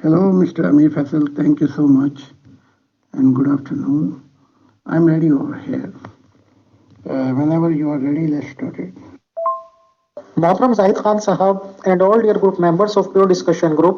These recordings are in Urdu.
Hello, Mr. Amir Faisal. Thank you so much and good afternoon. I'm ready over here. Whenever you are ready, let's start it. Mohtaram Zahid Khan Sahab and all dear group members of Pure Discussion Group,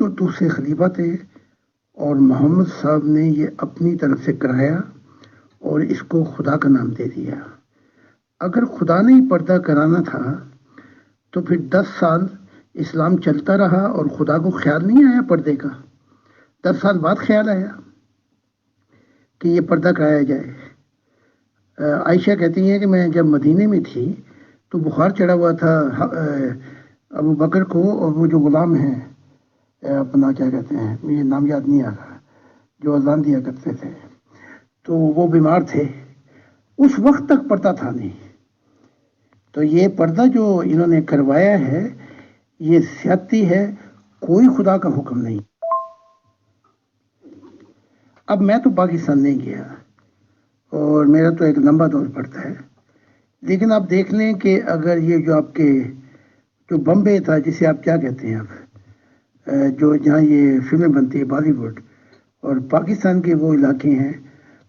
تو دوسرے خلیفہ تھے اور محمد صاحب نے یہ اپنی طرف سے کرایا اور اس کو خدا کا نام دے دیا۔ اگر خدا نے ہی پردہ کرانا تھا تو پھر 10 سال اسلام چلتا رہا اور خدا کو خیال نہیں آیا پردے کا؟ 10 سال بعد خیال آیا کہ یہ پردہ کرایا جائے۔ عائشہ کہتی ہیں کہ میں جب مدینے میں تھی تو بخار چڑھا ہوا تھا ابو بکر کو، اور وہ جو غلام ہیں اپنا کیا کہتے ہیں، یہ نام یاد نہیں آ رہا، جو اذان دیا کرتے تھے، تو وہ بیمار تھے۔ اس وقت تک پردہ تھا نہیں۔ تو یہ پردہ جو انہوں نے کروایا ہے یہ زیادتی ہے، کوئی خدا کا حکم نہیں۔ اب میں تو پاکستان نہیں گیا اور میرا تو ایک لمبا دور پڑتا ہے، لیکن آپ دیکھ لیں کہ اگر یہ جو آپ کے جو بمبے تھا، جسے آپ کیا کہتے ہیں اب، جو جہاں یہ فلمیں بنتی ہے بالی ووڈ، اور پاکستان کے وہ علاقے ہیں،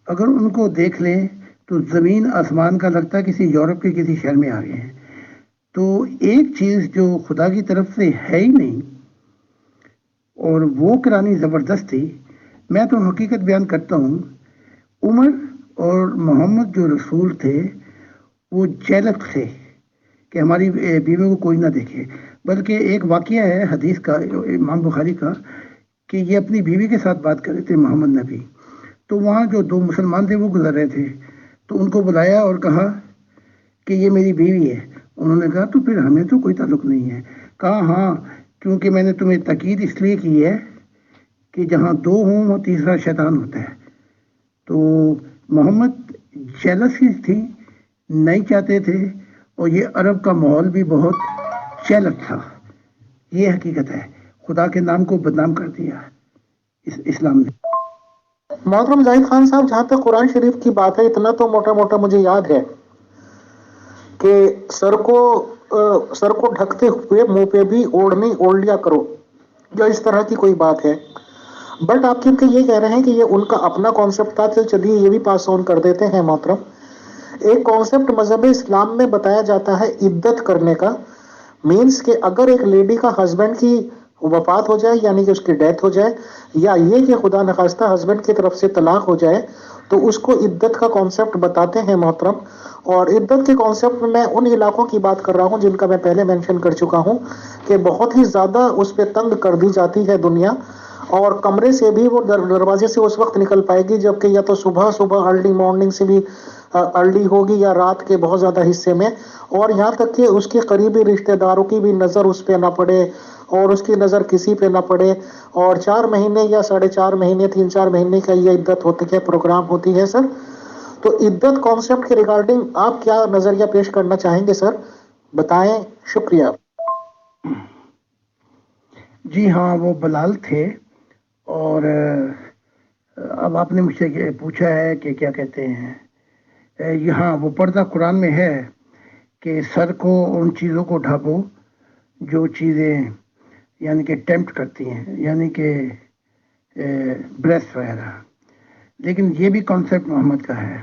اگر ان کو دیکھ لیں تو زمین آسمان کا لگتا ہے کسی یورپ کے کسی شہر میں آ گئے ہیں۔ تو ایک چیز جو خدا کی طرف سے ہے ہی نہیں اور وہ کرانی زبردستی، میں تو حقیقت بیان کرتا ہوں، عمر اور محمد جو رسول تھے وہ جیلت تھے کہ ہماری بیوی کو کوئی نہ دیکھے۔ بلکہ ایک واقعہ ہے حدیث کا، امام بخاری کا، کہ یہ اپنی بیوی کے ساتھ بات کر رہے تھے محمد نبی، تو وہاں جو 2 مسلمان تھے وہ گزر رہے تھے، تو ان کو بلایا اور کہا کہ یہ میری بیوی ہے۔ انہوں نے کہا تو پھر ہمیں تو کوئی تعلق نہیں ہے۔ کہا ہاں، کیونکہ میں نے تمہیں تاکید اس لیے کی ہے کہ جہاں 2 ہوں وہ تیسرا شیطان ہوتا ہے۔ تو محمد جیلسی تھی، نہیں چاہتے تھے، اور یہ عرب کا ماحول بھی بہت جیلت تھا۔ یہ حقیقت ہے، خدا کے نام کو بدنام کر دیا اسلام نے۔ محترم زاہد خان صاحب، جہاں تک قرآن شریف کی بات ہے، اتنا تو موٹا موٹا مجھے یاد ہے کہ سر کو ڈھکتے ہوئے منہ پہ بھی اوڑھنی اوڑھ لیا کرو، جو اس طرح کی کوئی بات ہے۔ بٹ آپ کیونکہ یہ کہہ رہے ہیں کہ یہ ان کا اپنا کانسیپٹ تھا، تو چلیے یہ بھی پاس آن کر دیتے ہیں محترم۔ ایک کانسیپٹ مذہب اسلام میں بتایا جاتا ہے عدت کرنے کا، مینس کہ اگر ایک لیڈی کا ہسبینڈ کی وفات ہو جائے، یعنی کہ اس کی ڈیتھ ہو جائے، یا یہ کہ خدا نخواستہ ہسبینڈ کی طرف سے طلاق ہو جائے، تو اس کو عدت کا کانسیپٹ بتاتے ہیں محترم۔ اور عدت کے کانسیپٹ میں میں ان علاقوں کی بات کر رہا ہوں جن کا میں پہلے مینشن کر چکا ہوں کہ بہت ہی زیادہ اس پہ تنگ کر دی جاتی ہے دنیا، اور کمرے سے بھی وہ دروازے سے اس وقت نکل پائے گی جبکہ یا تو صبح ارلی مارننگ سے بھی ارلی ہوگی یا رات کے بہت زیادہ حصے میں، اور یہاں تک کہ اس کے قریبی رشتہ داروں کی بھی نظر اس پہ نہ پڑے اور اس کی نظر کسی پہ نہ پڑے، اور 4 مہینے یا 4.5 مہینے 3-4 مہینے کا یہ عدت ہوتی ہے، پروگرام ہوتی ہے سر۔ تو عدت کانسیپٹ کے ریگارڈنگ آپ کیا نظریہ پیش کرنا چاہیں گے سر؟ بتائیں، شکریہ۔ جی ہاں، وہ بلال تھے، اور اب آپ نے مجھ سے پوچھا ہے کہ کیا کہتے ہیں، یہاں وہ پردہ قرآن میں ہے کہ سر کو ان چیزوں کو ڈھانپو جو چیزیں یعنی کہ ٹیمپٹ کرتی ہیں، یعنی کہ بریسٹ وغیرہ، لیکن یہ بھی کانسیپٹ محمد کا ہے۔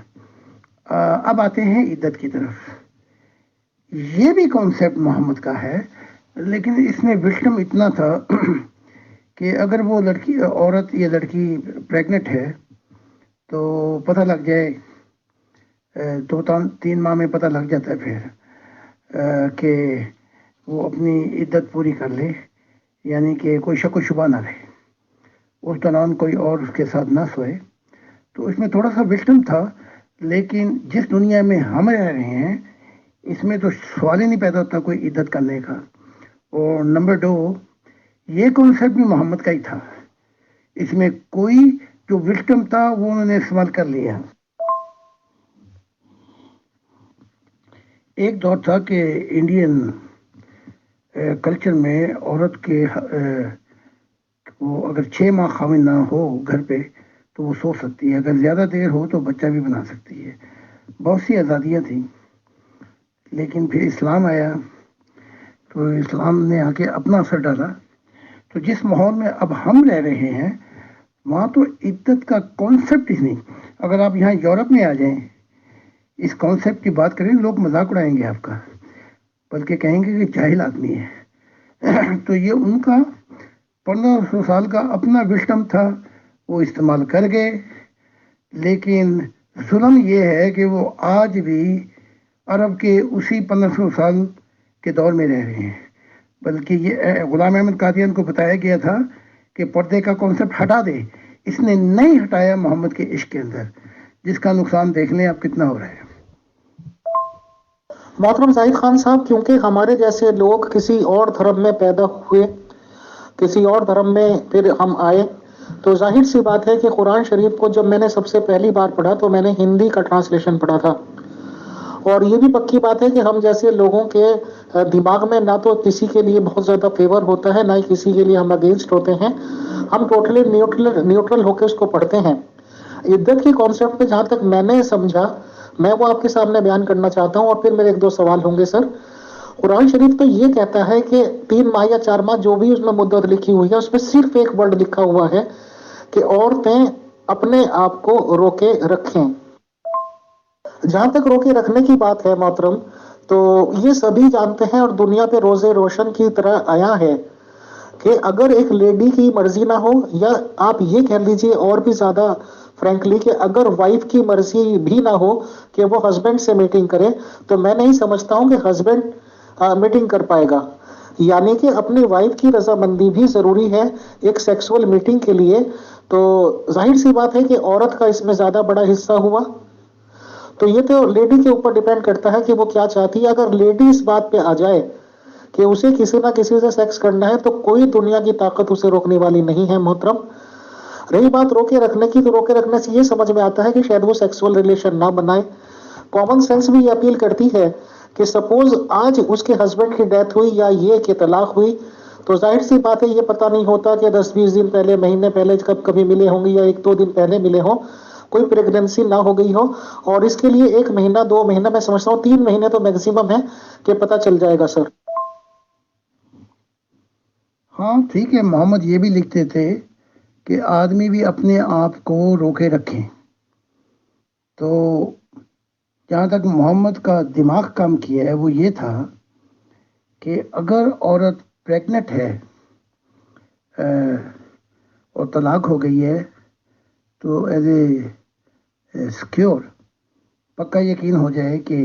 اب آتے ہیں عدت کی طرف، یہ بھی کانسیپٹ محمد کا ہے، لیکن اس میں وشڈم اتنا تھا کہ اگر وہ عورت یا لڑکی پریگنٹ ہے تو پتہ لگ جائے، 2-3 ماہ میں پتہ لگ جاتا ہے پھر کہ وہ اپنی عدت پوری کر لے، یعنی کہ کوئی شک و شبہ نہ رہے، اس دوران کوئی اور اس کے ساتھ نہ سوئے۔ تو اس میں تھوڑا سا وشڈم تھا، لیکن جس دنیا میں ہم رہ رہے ہیں اس میں تو سوال ہی نہیں پیدا ہوتا کوئی عدت کرنے کا۔ اور نمبر 2، یہ کانسیپٹ بھی محمد کا ہی تھا، اس میں کوئی جو وشڈم تھا وہ انہوں نے استعمال کر لیا۔ ایک دور تھا کہ انڈین کلچر میں عورت کے وہ اگر 6 ماہ خامن نہ ہو گھر پہ تو وہ سو سکتی ہے، اگر زیادہ دیر ہو تو بچہ بھی بنا سکتی ہے، بہت سی آزادیاں تھیں۔ لیکن پھر اسلام آیا تو اسلام نے آ کے اپنا اثر ڈالا، تو جس ماحول میں اب ہم رہ رہے ہیں وہاں تو عدت کا کانسیپٹ ہی نہیں۔ اگر آپ یہاں یورپ میں آ جائیں، اس کانسیپٹ کی بات کریں، لوگ مذاق اڑائیں گے آپ کا، بلکہ کہیں گے کہ جاہل آدمی ہے۔ تو یہ ان کا 1500 سال کا اپنا وشڈم تھا وہ استعمال کر گئے، لیکن ظلم یہ ہے کہ وہ آج بھی عرب کے اسی 1500 سال کے دور میں رہ رہے ہیں۔ بلکہ یہ غلام احمد قادیان کو بتایا گیا تھا کہ پردے کا کانسیپٹ ہٹا دے، اس نے نہیں ہٹایا محمد کے عشق کے اندر، جس کا نقصان دیکھ لیں آپ کتنا ہو رہا ہے۔ محترم زاہد خان صاحب، کیونکہ ہمارے جیسے لوگ کسی اور دھرم میں پیدا ہوئے، کسی اور دھرم میں پھر ہم آئے، تو ظاہر سی بات ہے کہ قرآن شریف کو جب میں نے سب سے پہلی بار پڑھا تو میں نے ہندی کا ٹرانسلیشن پڑھا تھا، اور یہ بھی پکی بات ہے کہ ہم جیسے لوگوں کے دماغ میں نہ تو کسی کے لیے بہت زیادہ فیور ہوتا ہے، نہ ہی کسی کے لیے ہم اگینسٹ ہوتے ہیں، ہم ٹوٹلی نیوٹرل ہو کے اس کو پڑھتے ہیں۔ عدت کے کانسیپٹ پہ جہاں تک میں نے سمجھا، میں وہ آپ کے سامنے بیان کرنا چاہتا ہوں، اور پھر میرے ایک دو سوال ہوں گے سر۔ قرآن شریف تو یہ کہتا ہے کہ 3 ماہ یا 4 ماہ جو بھی اس میں مدت لکھی ہوئی ہے، اس میں صرف ایک ورڈ لکھا ہوا ہے کہ عورتیں اپنے آپ کو روکے رکھیں۔ جہاں تک روکے رکھنے کی بات ہے محترم، تو یہ سبھی جانتے ہیں اور دنیا پہ روزے روشن کی طرح آیا ہے کہ اگر ایک لیڈی کی مرضی نہ ہو، یا آپ یہ کہہ لیجئے اور بھی زیادہ فرینکلی کہ اگر وائف کی مرضی بھی نہ ہو کہ وہ ہسبینڈ سے میٹنگ کرے، تو میں نہیں سمجھتا ہوں کہ ہسبینڈ میٹنگ کر پائے گا۔ یعنی کہ اپنی وائف کی رضامندی بھی ضروری ہے ایک سیکسول میٹنگ کے لیے۔ تو ظاہر سی بات ہے کہ عورت کا اس میں زیادہ بڑا حصہ ہوا، تو یہ تو لیڈی کے اوپر ڈیپینڈ کرتا ہے کہ وہ کیا چاہتی ہے۔ اگر لیڈی اس بات پہ آ جائے کہ اسے کسی نہ کسی سے سیکس کرنا ہے، تو کوئی دنیا کی طاقت اسے روکنے والی نہیں ہے محترم۔ رہی بات روکے رکھنے کی، تو روکے رکھنے سے یہ سمجھ میں آتا ہے کہ شاید وہ سیکسول ریلیشن نہ بنائے۔ کامن سینس بھی یہ اپیل کرتی ہے کہ سپوز آج اس کے ہسبینڈ کی ڈیتھ ہوئی یا یہ کہ طلاق ہوئی، تو ظاہر سی بات ہے یہ پتہ نہیں ہوتا کہ 10-20 دن پہلے، مہینے پہلے کبھی ملے ہوں گے، یا 1-2 دن پہلے ملے ہوں، کوئی پریگننسی نہ ہو گئی ہو، اور اس کے لیے 1 مہینہ 2 مہینہ، میں سمجھتا ہوں 3 مہینے تو میکسیمم ہے کہ پتہ چل جائے گا سر۔ ہاں ٹھیک ہے، محمد یہ بھی لکھتے تھے کہ آدمی بھی اپنے آپ کو روکے رکھیں۔ تو جہاں تک محمد کا دماغ کام کیا ہے وہ یہ تھا کہ اگر عورت پریگنٹ ہے اور طلاق ہو گئی ہے، تو ایز اے سیکیور پکا یقین ہو جائے کہ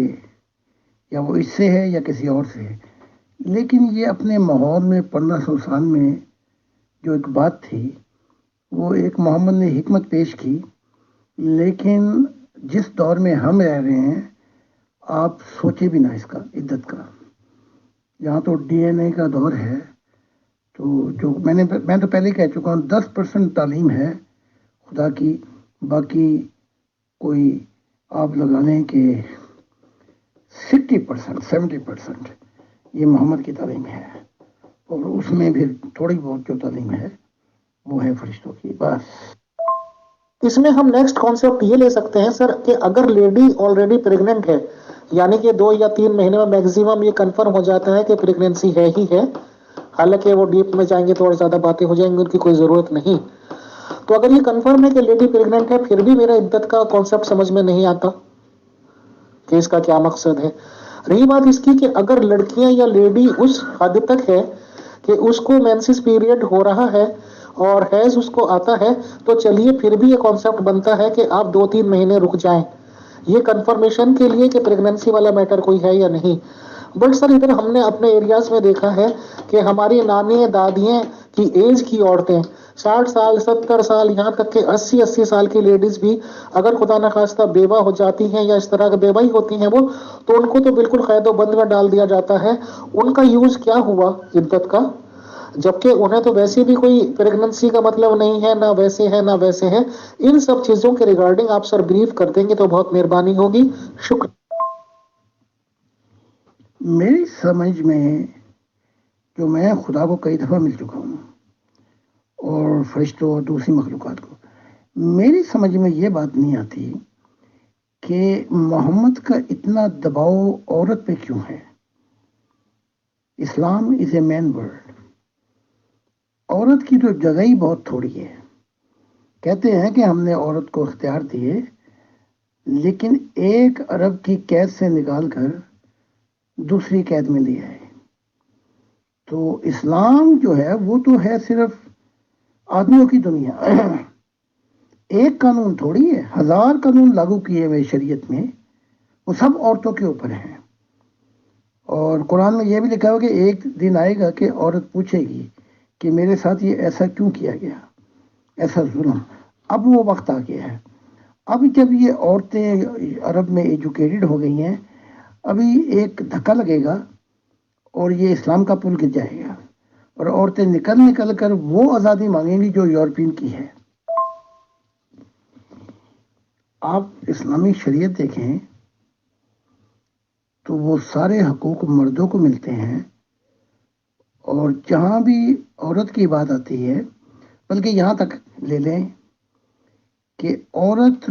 یا وہ اس سے ہے یا کسی اور سے ہے۔ لیکن یہ اپنے ماحول میں 1500 سال میں جو ایک بات تھی، وہ ایک محمد نے حکمت پیش کی، لیکن جس دور میں ہم رہ رہے ہیں آپ سوچے بھی نہ اس کا، عدت کا، یہاں تو ڈی این اے کا دور ہے۔ تو جو میں تو پہلے کہہ چکا ہوں 10% تعلیم ہے خدا کی، باقی کوئی آپ لگا لیں کہ 60%، 70% یہ محمد کی تعلیم ہے، اور اس میں پھر تھوڑی بہت جو تعلیم ہے وہ ہے فرشتوں کی، بس۔ اس میں ہم نیکسٹ کانسیپٹ یہ لے سکتے ہیں سر کہ اگر لیڈی آلریڈی پریگننٹ ہے، یعنی کہ 2 یا 3 مہینے میں میکسیمم یہ کنفرم ہو جاتا ہے کہ پریگننسی ہے ہی ہے، حالانکہ وہ ڈیپ میں جائیں گے تو اور زیادہ باتیں ہو جائیں گی، ان کی کوئی ضرورت نہیں۔ تو اگر یہ کنفرم ہے کہ لیڈی پریگننٹ ہے، پھر بھی میرا عدت کا کانسیپٹ سمجھ میں نہیں آتا کہ اس کا کیا مقصد ہے۔ رہی بات اس کی کہ اگر لڑکیاں یا لیڈی اس حد تک ہے کہ اس کو مینسس پیریڈ ہو رہا ہے اور حیض اس کو آتا ہے، تو چلیے پھر بھی یہ کانسیپٹ بنتا ہے کہ آپ 2-3 مہینے رک جائیں، یہ کنفرمیشن کے لیے کہ پریگننسی والا میٹر کوئی ہے یا نہیں۔ بٹ سر ادھر ہم نے اپنے ایریاز میں دیکھا ہے کہ ہماری نانی دادیاں کی ایج کی عورتیں 60 سال 70 سال یہاں تک کہ 80 سال کی لیڈیز بھی اگر خدا نخواستہ بیوہ ہو جاتی ہیں یا اس طرح کے بیوہ ہی ہوتی ہیں وہ، تو ان کو تو بالکل قید و بند میں ڈال دیا جاتا ہے۔ ان کا یوز کیا ہوا عدت کا، جبکہ انہیں تو ویسے بھی کوئی پریگننسی کا مطلب نہیں ہے، نہ ویسے ہے نہ ویسے ہے۔ ان سب چیزوں کے ریگارڈنگ آپ سر بریف کر دیں گے تو بہت مہربانی ہوگی، شکریہ۔ میری سمجھ میں، جو میں خدا کو کئی دفعہ مل چکا ہوں اور فرشتوں اور دوسری مخلوقات کو، میری سمجھ میں یہ بات نہیں آتی کہ محمد کا اتنا دباؤ عورت پہ کیوں ہے۔ اسلام از اے مین ورلڈ، عورت کی تو جگہ ہی بہت تھوڑی ہے۔ کہتے ہیں کہ ہم نے عورت کو اختیار دیے، لیکن ایک عرب کی قید سے نکال کر دوسری قید میں لیا ہے۔ تو اسلام جو ہے وہ تو ہے صرف آدمیوں کی دنیا، ایک قانون تھوڑی ہے، 1000 قانون لاگو کیے ہوئے شریعت میں، وہ سب عورتوں کے اوپر ہیں۔ اور قرآن میں یہ بھی لکھا ہوا کہ ایک دن آئے گا کہ عورت پوچھے گی کہ میرے ساتھ یہ ایسا کیوں کیا گیا، ایسا ظلم۔ اب وہ وقت آ گیا ہے، اب جب یہ عورتیں عرب میں ایجوکیٹڈ ہو گئی ہیں، ابھی ایک دھکا لگے گا اور یہ اسلام کا پل گر جائے گا، اور عورتیں نکل نکل کر وہ آزادی مانگیں گی جو یورپین کی ہے۔ آپ اسلامی شریعت دیکھیں تو وہ سارے حقوق مردوں کو ملتے ہیں، اور جہاں بھی عورت کی بات آتی ہے، بلکہ یہاں تک لے لیں کہ عورت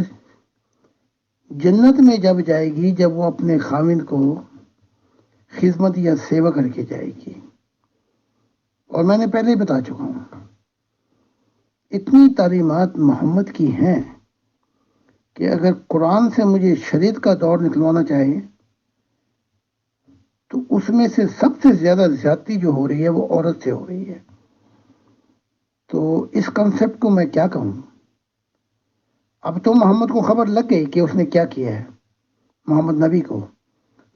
جنت میں جب جائے گی جب وہ اپنے خاوند کو خدمت یا سیوا کر کے جائے گی۔ اور میں نے پہلے ہی بتا چکا ہوں، اتنی تعلیمات محمد کی ہیں کہ اگر قرآن سے مجھے شریعت کا دور نکلوانا چاہے تو اس میں سے سب سے زیادہ زیادتی جو ہو رہی ہے وہ عورت سے ہو رہی ہے۔ تو اس کنسپٹ کو میں کیا کہوں؟ اب تو محمد کو خبر لگ گئی کہ اس نے کیا کیا ہے، محمد نبی کو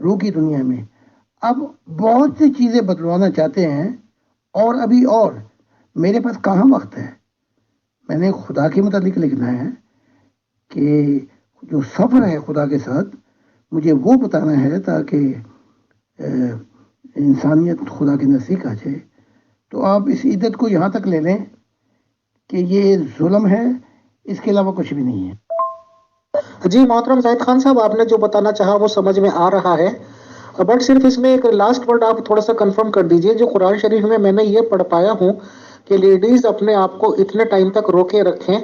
روح کی دنیا میں۔ اب بہت سی چیزیں بدلوانا چاہتے ہیں، اور ابھی اور میرے پاس کہاں وقت ہے؟ میں نے خدا کے متعلق لکھنا ہے کہ جو سفر ہے خدا کے ساتھ مجھے وہ بتانا ہے تاکہ انسانیت خدا کے نزدیک آ جائے۔ تو آپ اس عدت کو یہاں تک لے لیں کہ یہ ظلم ہے، اس کے علاوہ کچھ بھی نہیں ہے۔ جی محترم زاہد خان صاحب، آپ نے جو بتانا چاہا وہ سمجھ میں آ رہا ہے، بٹ صرف اس میں ایک لاسٹ ورڈ آپ تھوڑا سا کنفرم کر دیجئے۔ جو قرآن شریف میں نے یہ پڑھ پایا ہوں کہ لیڈیز اپنے آپ کو اتنے ٹائم تک روکے رکھیں،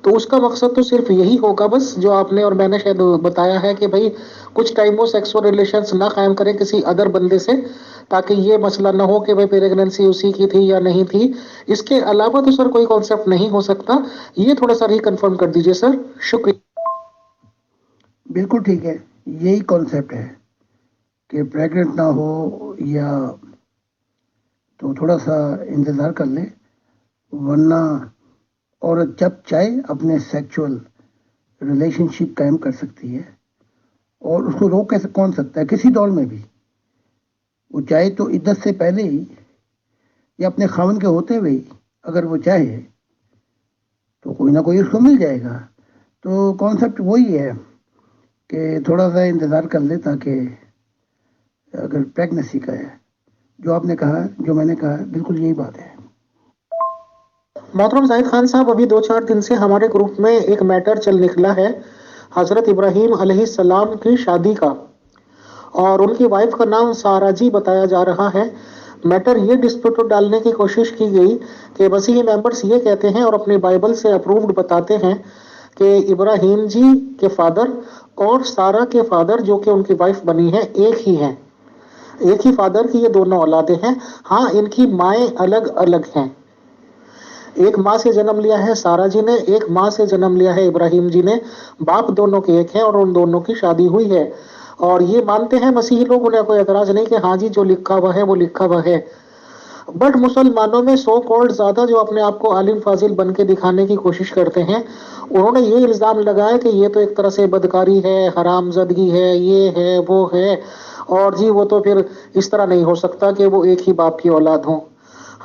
تو اس کا مقصد تو صرف یہی ہوگا بس جو آپ نے اور میں نے شاید بتایا ہے کہ بھائی کچھ ٹائم وہ سیکسول ریلیشنز نہ قائم کریں کسی ادر بندے سے، تاکہ یہ مسئلہ نہ ہو کہ بھائی پریگننسی اسی کی تھی یا نہیں تھی۔ اس کے علاوہ تو سر کوئی کانسیپٹ نہیں ہو سکتا، یہ تھوڑا سا ری کنفرم کر دیجئے سر، شکریہ۔ بالکل ٹھیک ہے، یہی کانسیپٹ ہے کہ پریگننٹ نہ ہو یا تو تھوڑا سا انتظار کر لے، ورنہ عورت جب چاہے اپنے سیکچول ریلیشن شپ قائم کر سکتی ہے، اور اس کو روک کیسے کون سکتا ہے؟ کسی دور میں بھی وہ چاہے تو عدت سے پہلے ہی یا اپنے خاوند کے ہوتے ہوئے ہی اگر وہ چاہے تو کوئی نہ کوئی اس کو مل جائے گا۔ تو کانسیپٹ وہی ہے کہ تھوڑا سا انتظار کر لے، تاکہ اگر پریگنسی کا ہے، جو آپ نے کہا، جو میں نے کہا، بالکل یہی بات ہے۔ محترم زاہد خان صاحب، ابھی 2-4 دن سے ہمارے گروپ میں ایک میٹر چل نکلا ہے حضرت ابراہیم علیہ السلام کی شادی کا، اور ان کی وائف کا نام سارا جی بتایا جا رہا ہے۔ میٹر یہ ڈسپیوٹ ڈالنے کی کوشش کی گئی کہ مسیحی ممبرس یہ کہتے ہیں اور اپنی بائبل سے اپرووڈ بتاتے ہیں کہ ابراہیم جی کے فادر اور سارا کے فادر جو کہ ان کی وائف بنی ہے ایک ہی ہیں، ایک ہی فادر کی یہ دونوں اولادیں ہیں۔ ہاں، ان کی مائیں الگ الگ ہیں، ایک ماں سے جنم لیا ہے سارا جی نے، ایک ماں سے جنم لیا ہے ابراہیم جی نے، باپ دونوں کے ایک ہیں اور ان دونوں کی شادی ہوئی ہے۔ اور یہ مانتے ہیں مسیحی لوگ، انہیں کوئی اعتراض نہیں کہ ہاں جی جو لکھا ہوا ہے وہ لکھا ہوا ہے۔ بٹ مسلمانوں میں سو کالڈ زیادہ جو اپنے آپ کو عالم فاضل بن کے دکھانے کی کوشش کرتے ہیں، انہوں نے یہ الزام لگایا کہ یہ تو ایک طرح سے بدکاری ہے، حرام زدگی ہے، یہ ہے وہ ہے، اور جی وہ تو پھر اس طرح نہیں ہو سکتا کہ وہ ایک ہی باپ کی اولاد ہوں۔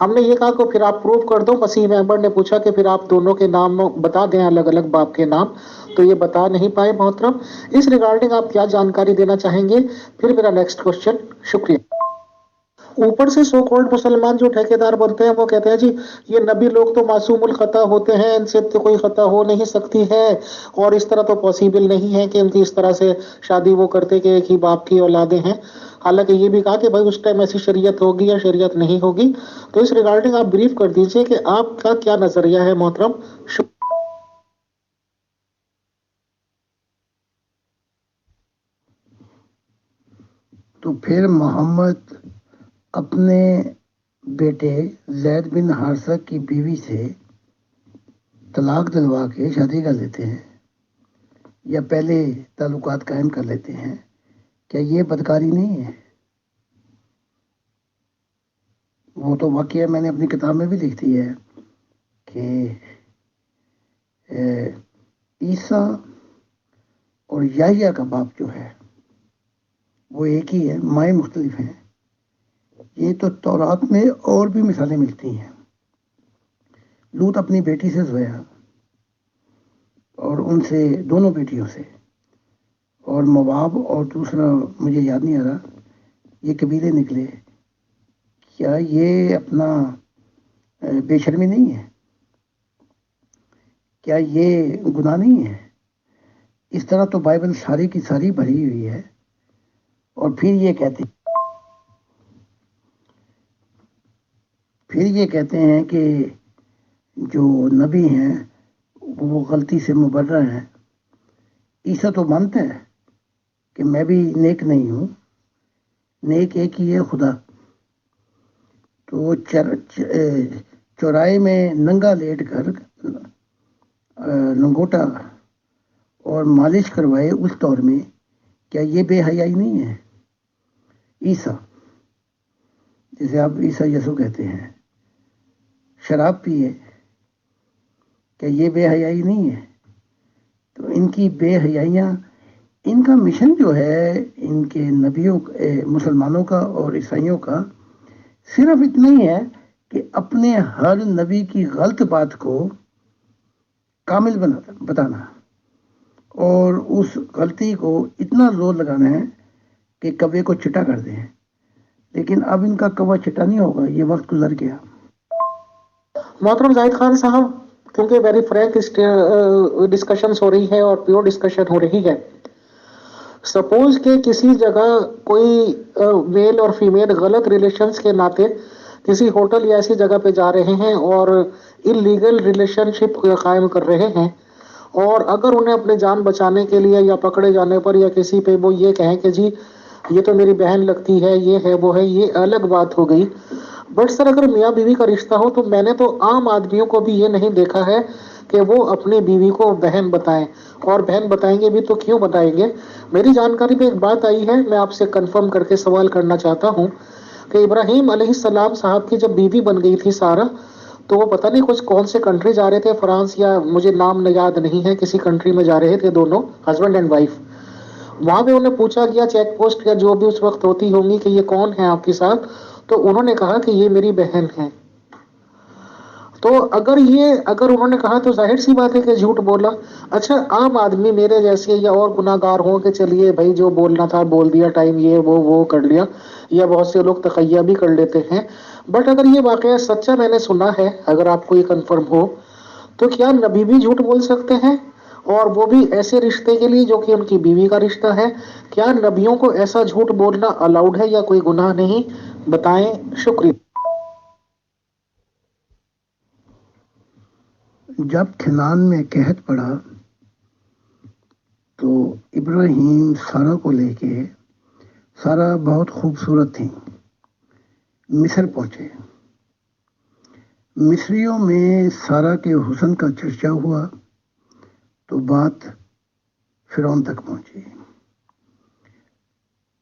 ہم نے یہ کہا کہ پھر آپ پروف کر دو۔ مسیح ممبر نے پوچھا کہ پھر آپ دونوں کے نام بتا دیں، الگ الگ باپ کے نام، تو یہ بتا نہیں پائے۔ محترم، اس ریگارڈنگ آپ کیا جانکاری دینا چاہیں گے؟ پھر میرا نیکسٹ کوشچن۔ شکریہ۔ اوپر سے سو کالڈ مسلمان جو ٹھیکیدار بنتے ہیں وہ کہتے ہیں جی یہ نبی لوگ تو معصوم الخطا ہوتے ہیں، ان سے تو کوئی خطا ہو نہیں سکتی ہے، اور اس طرح تو پاسبل نہیں ہے کہ ان کی اس طرح سے شادی وہ کرتے کہ ایک ہی باپ کی اولادیں ہیں۔ حالانکہ یہ بھی کہا کہ بھائی اس ٹائم ایسی شریعت ہوگی یا شریعت نہیں ہوگی۔ تو اس ریگارڈنگ آپ بریف کر دیجئے کہ آپ کا کیا نظریہ ہے محترم۔ تو پھر محمد اپنے بیٹے زید بن حارثہ کی بیوی سے طلاق دلوا کے شادی کر لیتے ہیں، یا پہلے تعلقات قائم کر لیتے ہیں، کیا یہ بدکاری نہیں ہے؟ وہ تو واقعہ میں نے اپنی کتاب میں بھی لکھ دی ہے کہ عیسیٰ اور یحییٰ کا باپ جو ہے وہ ایک ہی ہے، مائیں مختلف ہیں. یہ تو تورات میں اور بھی مثالیں ملتی ہیں. لوط اپنی بیٹی سے زویا اور ان سے دونوں بیٹیوں سے، اور مواب اور دوسرا مجھے یاد نہیں آ رہا، یہ قبیلے نکلے. کیا یہ اپنا بے شرمی نہیں ہے؟ کیا یہ گناہ نہیں ہے؟ اس طرح تو بائبل ساری کی ساری بھری ہوئی ہے. اور پھر یہ کہتے ہیں کہ جو نبی ہیں وہ غلطی سے مبرہ ہیں. عیسیٰ تو مانتا ہے کہ میں بھی نیک نہیں ہوں، نیک ایک ہی ہے، خدا. تو چوراہے میں ننگا لیٹ کر لنگوٹا اور مالش کروائے اس دور میں، کیا یہ بے حیائی نہیں ہے؟ عیسیٰ، جسے آپ عیسیٰ یسوع کہتے ہیں، شراب پیے، کیا یہ بے حیائی نہیں ہے؟ تو ان کی بے حیائیاں، ان کا مشن جو ہے ان کے نبیوں مسلمانوں کا اور عیسائیوں کا صرف اتنا ہی ہے کہ اپنے ہر نبی کی غلط بات کو کامل بتانا اور اس غلطی کو اتنا زور لگانا ہے کہ کوے کو چٹا کر دیں. لیکن اب ان کا کوا چٹا نہیں ہوگا، یہ وقت گزر گیا. محترم زاہد خان صاحب، کیونکہ ویری فرینک ڈسکشنز ہو رہی ہے اور پیور ڈسکشن ہو رہی ہے، سپوز کہ کسی جگہ کوئی میل اور فیمیل غلط ریلیشنز کے ناطے کسی ہوٹل یا ایسی جگہ پہ جا رہے ہیں اور انلیگل ریلیشن شپ قائم کر رہے ہیں، اور اگر انہیں اپنے جان بچانے کے لیے یا پکڑے جانے پر یا کسی پہ وہ یہ کہیں کہ جی یہ تو میری بہن لگتی ہے، یہ ہے وہ ہے، یہ الگ بات ہو گئی. بٹ سر، اگر میاں بیوی کا رشتہ ہو تو میں نے تو عام آدمیوں کو بھی یہ نہیں دیکھا ہے کہ وہ اپنی بیوی کو بہن بتائیں، اور بہن بتائیں گے بھی تو کیوں بتائیں گے. میری جانکاری پہ ایک بات آئی ہے، میں آپ سے کنفرم کر کے سوال کرنا چاہتا ہوں کہ ابراہیم علیہ السلام صاحب کی جب بیوی بن گئی تھی سارا، تو وہ پتہ نہیں کچھ کون سے کنٹری جا رہے تھے، فرانس یا مجھے نام یاد نہیں ہے، کسی کنٹری میں جا رہے تھے دونوں ہسبینڈ اینڈ وائف. وہاں پہ انہیں پوچھا گیا چیک پوسٹ یا جو بھی اس وقت ہوتی ہوں گی کہ یہ کون ہے آپ کے ساتھ، تو انہوں نے کہا کہ یہ میری بہن ہے. تو اگر انہوں نے کہا تو ظاہر سی بات ہے کہ جھوٹ بولا. اچھا، عام آدمی میرے جیسے یا اور گناہ گار ہوں کہ چلیے بھائی جو بولنا تھا بول دیا، ٹائم یہ وہ کر لیا، یا بہت سے لوگ تقیہ بھی کر لیتے ہیں. بٹ اگر یہ واقعہ سچا میں نے سنا ہے، اگر آپ کو یہ کنفرم ہو، تو کیا نبی بھی جھوٹ بول سکتے ہیں؟ اور وہ بھی ایسے رشتے کے لیے جو کہ ان کی بیوی کا رشتہ ہے. کیا نبیوں کو ایسا جھوٹ بولنا الاؤڈ ہے یا کوئی گناہ نہیں؟ بتائیں. شکریہ. جب کنعان میں قحط پڑا تو ابراہیم سارہ کو لے کے، سارہ بہت خوبصورت تھی، مصر پہنچے. مصریوں میں سارہ کے حسن کا چرچا ہوا تو بات فرعون تک پہنچی.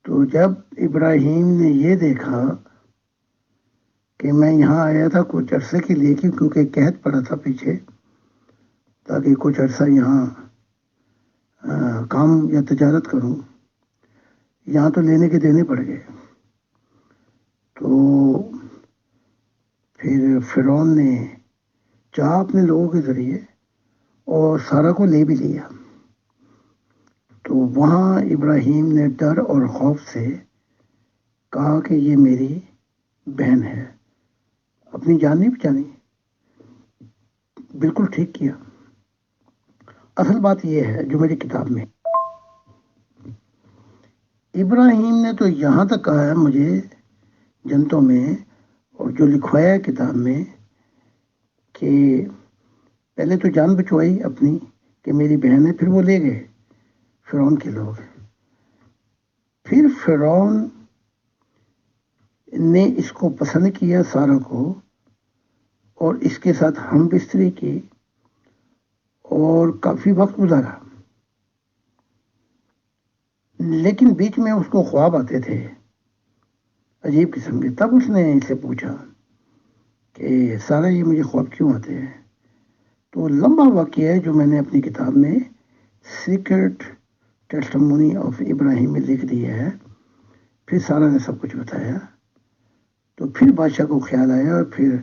تو جب ابراہیم نے یہ دیکھا کہ میں یہاں آیا تھا کچھ عرصے کے لیے، کیونکہ قحط پڑا تھا پیچھے، تاکہ کچھ عرصہ یہاں کام یا تجارت کروں، یہاں تو لینے کے دینے پڑ گئے. تو پھر فرعون نے چاہا اپنے لوگوں کے ذریعے اور سارہ کو لے بھی لیا. تو وہاں ابراہیم نے ڈر اور خوف سے کہا کہ یہ میری بہن ہے، اپنی جان نہیں بچانی. بالکل ٹھیک کیا. اصل بات یہ ہے جو میری کتاب میں، ابراہیم نے تو یہاں تک کہا ہے مجھے جنتوں میں، اور جو لکھوایا ہے کتاب میں، کہ پہلے تو جان بچوائی اپنی کہ میری بہن ہے، پھر وہ لے گئے فرعون کے لوگ. پھر فرعون نے اس کو پسند کیا سارہ کو، اور اس کے ساتھ ہم بستری کی اور کافی وقت گزارا. لیکن بیچ میں اس کو خواب آتے تھے عجیب قسم کے. تب اس نے اس سے پوچھا کہ سارہ یہ مجھے خواب کیوں آتے ہیں؟ تو لمبا واقعہ ہے جو میں نے اپنی کتاب میں سیکرٹ ٹیسٹمونی آف ابراہیم میں لکھ دیا ہے. پھر سارا نے سب کچھ بتایا. تو پھر بادشاہ کو خیال آیا اور پھر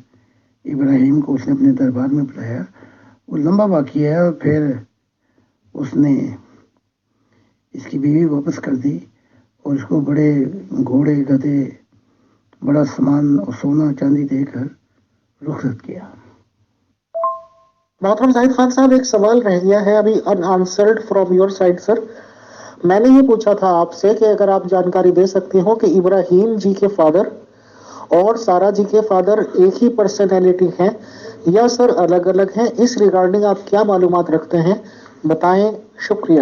ابراہیم کو اس نے اپنے دربار میں بلایا. وہ لمبا واقعہ ہے. اور پھر اس نے اس کی بیوی واپس کر دی اور اس کو بڑے گھوڑے گدھے بڑا سامان اور سونا چاندی دے کر رخصت کیا. محترم زاہد خان صاحب، ایک سوال رہ گیا ہے ابھی ان آنسرڈ فرام یور سائڈ سر. میں نے یہ پوچھا تھا آپ سے کہ اگر آپ جانکاری دے سکتے ہو کہ ابراہیم جی کے فادر اور سارا جی کے فادر ایک ہی پرسنالٹی ہیں یا سر الگ الگ ہیں، اس ریگارڈنگ آپ کیا معلومات رکھتے ہیں، بتائیں. شکریہ.